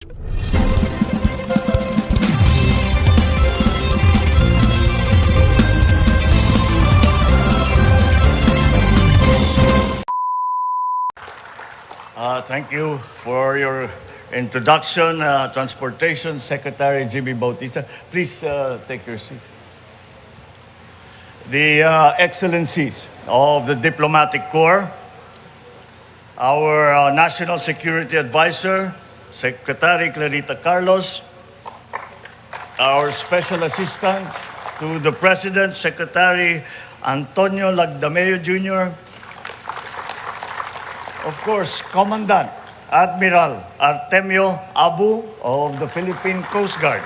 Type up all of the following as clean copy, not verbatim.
Thank you for your introduction, Transportation Secretary Jimmy Bautista. Please take your seat. The excellencies of the Diplomatic Corps, our National Security Advisor, Secretary Clarita Carlos, our Special Assistant to the President, Secretary Antonio Lagdameo Jr., of course, Commandant Admiral Artemio Abu of the Philippine Coast Guard,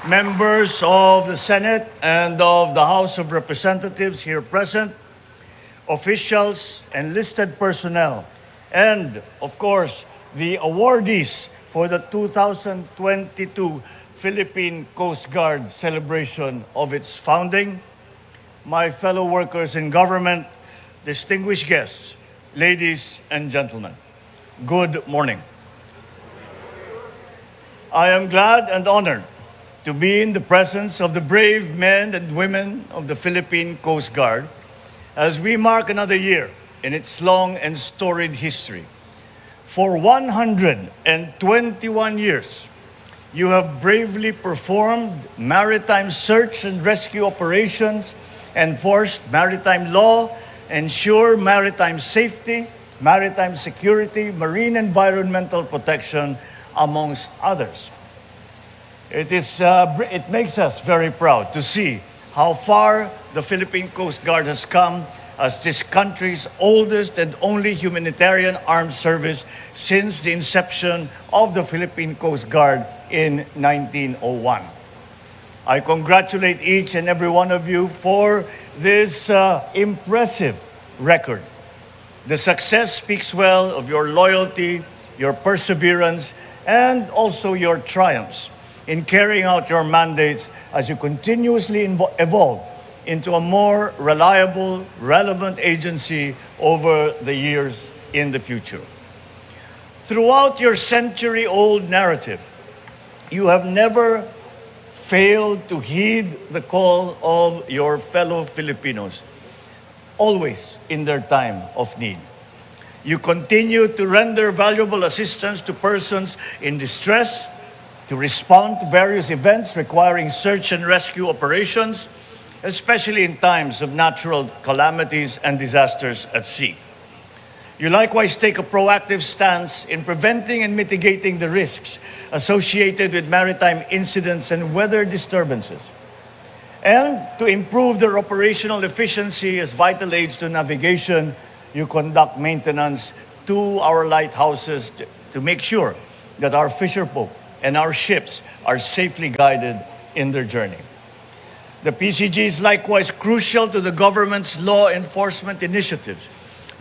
members of the Senate and of the House of Representatives here present, officials, enlisted personnel, and, of course, the awardees for the 2022 Philippine Coast Guard celebration of its founding, my fellow workers in government, distinguished guests, ladies and gentlemen, good morning. I am glad and honored to be in the presence of the brave men and women of the Philippine Coast Guard as we mark another year in its long and storied history. For 121 years, you have bravely performed maritime search and rescue operations, enforced maritime law, ensure maritime safety, maritime security, marine environmental protection, amongst others. It makes us very proud to see how far the Philippine Coast Guard has come as this country's oldest and only humanitarian armed service since the inception of the Philippine Coast Guard in 1901. I congratulate each and every one of you for this impressive record. The success speaks well of your loyalty, your perseverance, and also your triumphs in carrying out your mandates as you continuously evolve into a more reliable, relevant agency over the years in the future. Throughout your century-old narrative, you have never failed to heed the call of your fellow Filipinos, always in their time of need. You continue to render valuable assistance to persons in distress, to respond to various events requiring search and rescue operations, especially in times of natural calamities and disasters at sea. You likewise take a proactive stance in preventing and mitigating the risks associated with maritime incidents and weather disturbances. And to improve their operational efficiency as vital aids to navigation, you conduct maintenance to our lighthouses to make sure that our fisherfolk and our ships are safely guided in their journey. The PCG is likewise crucial to the government's law enforcement initiatives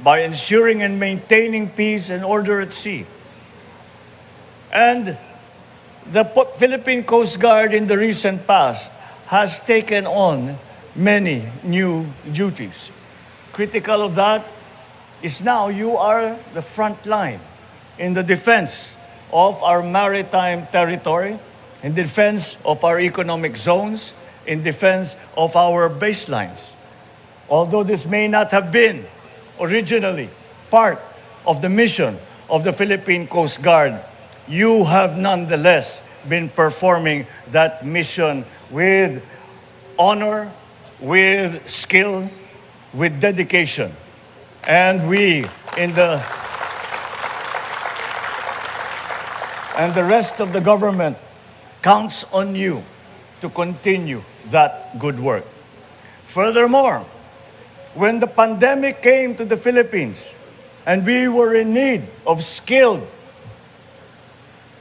by ensuring and maintaining peace and order at sea. And the Philippine Coast Guard in the recent past has taken on many new duties. Critical of that is now you are the front line in the defense of our maritime territory, in defense of our economic zones, in defense of our baselines. Although this may not have been originally part of the mission of the Philippine Coast Guard, you have nonetheless been performing that mission with honor, with skill, with dedication. And we and the rest of the government counts on you to continue that good work. Furthermore, when the pandemic came to the Philippines and we were in need of skilled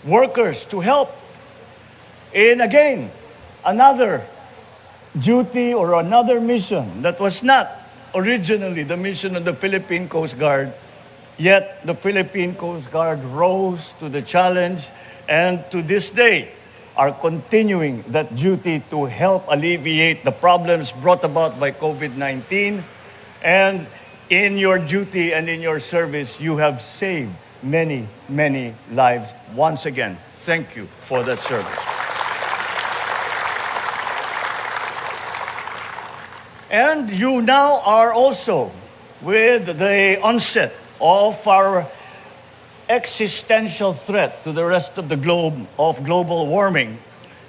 workers to help in, again, another duty or another mission that was not originally the mission of the Philippine Coast Guard, yet the Philippine Coast Guard rose to the challenge and to this day are continuing that duty to help alleviate the problems brought about by COVID-19. And in your duty and in your service, you have saved many, many lives. Once again, thank you for that service. And you now are also, with the onset of our existential threat to the rest of the globe of global warming,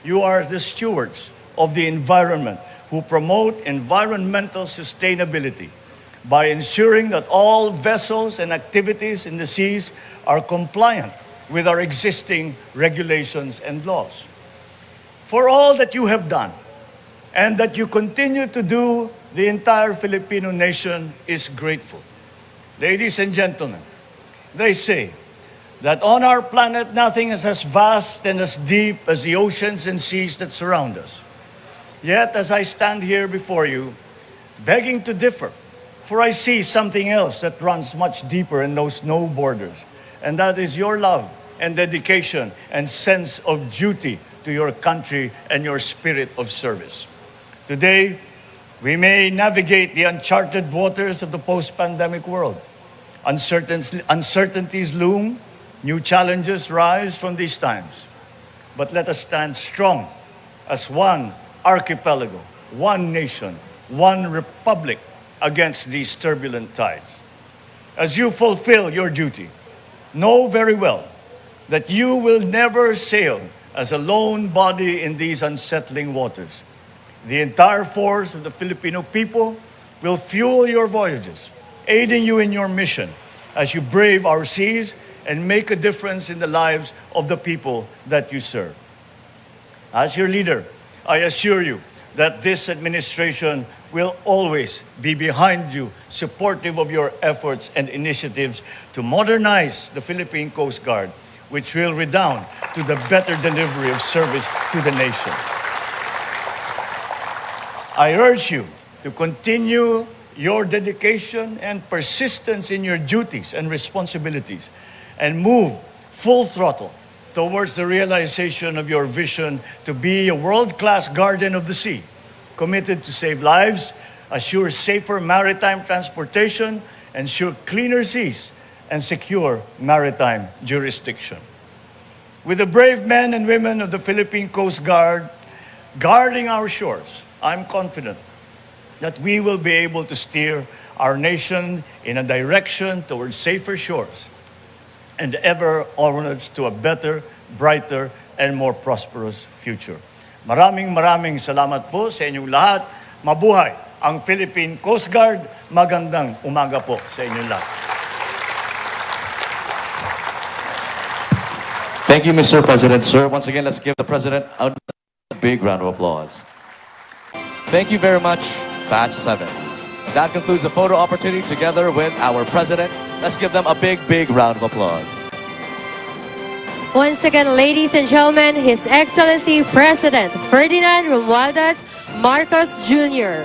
you are the stewards of the environment who promote environmental sustainability by ensuring that all vessels and activities in the seas are compliant with our existing regulations and laws. For all that you have done and that you continue to do, the entire Filipino nation is grateful. Ladies and gentlemen, they say that on our planet nothing is as vast and as deep as the oceans and seas that surround us. Yet, as I stand here before you, begging to differ, for I see something else that runs much deeper and knows no borders, and that is your love and dedication and sense of duty to your country and your spirit of service. Today, we may navigate the uncharted waters of the post-pandemic world. Uncertainties loom, new challenges rise from these times. But let us stand strong as one archipelago, one nation, one republic against these turbulent tides. As you fulfill your duty, know very well that you will never sail as a lone body in these unsettling waters. The entire force of the Filipino people will fuel your voyages, aiding you in your mission as you brave our seas and make a difference in the lives of the people that you serve. As your leader, I assure you that this administration will always be behind you, supportive of your efforts and initiatives to modernize the Philippine Coast Guard, which will redound to the better delivery of service to the nation. I urge you to continue your dedication and persistence in your duties and responsibilities and move full throttle towards the realization of your vision to be a world-class guardian of the sea, committed to save lives, assure safer maritime transportation, ensure cleaner seas, and secure maritime jurisdiction. With the brave men and women of the Philippine Coast Guard guarding our shores, I'm confident that we will be able to steer our nation in a direction towards safer shores and ever onwards to a better, brighter, and more prosperous future. Maraming salamat po sa inyong lahat. Mabuhay ang Philippine Coast Guard. Magandang umaga po sa inyong lahat. Thank you, Mr. President. Sir, once again, let's give the President a big round of applause. Thank you very much, Batch 7. That concludes the photo opportunity together with our President. Let's give them a big round of applause. Once again, ladies and gentlemen, His Excellency President Ferdinand Romualdez Marcos Jr.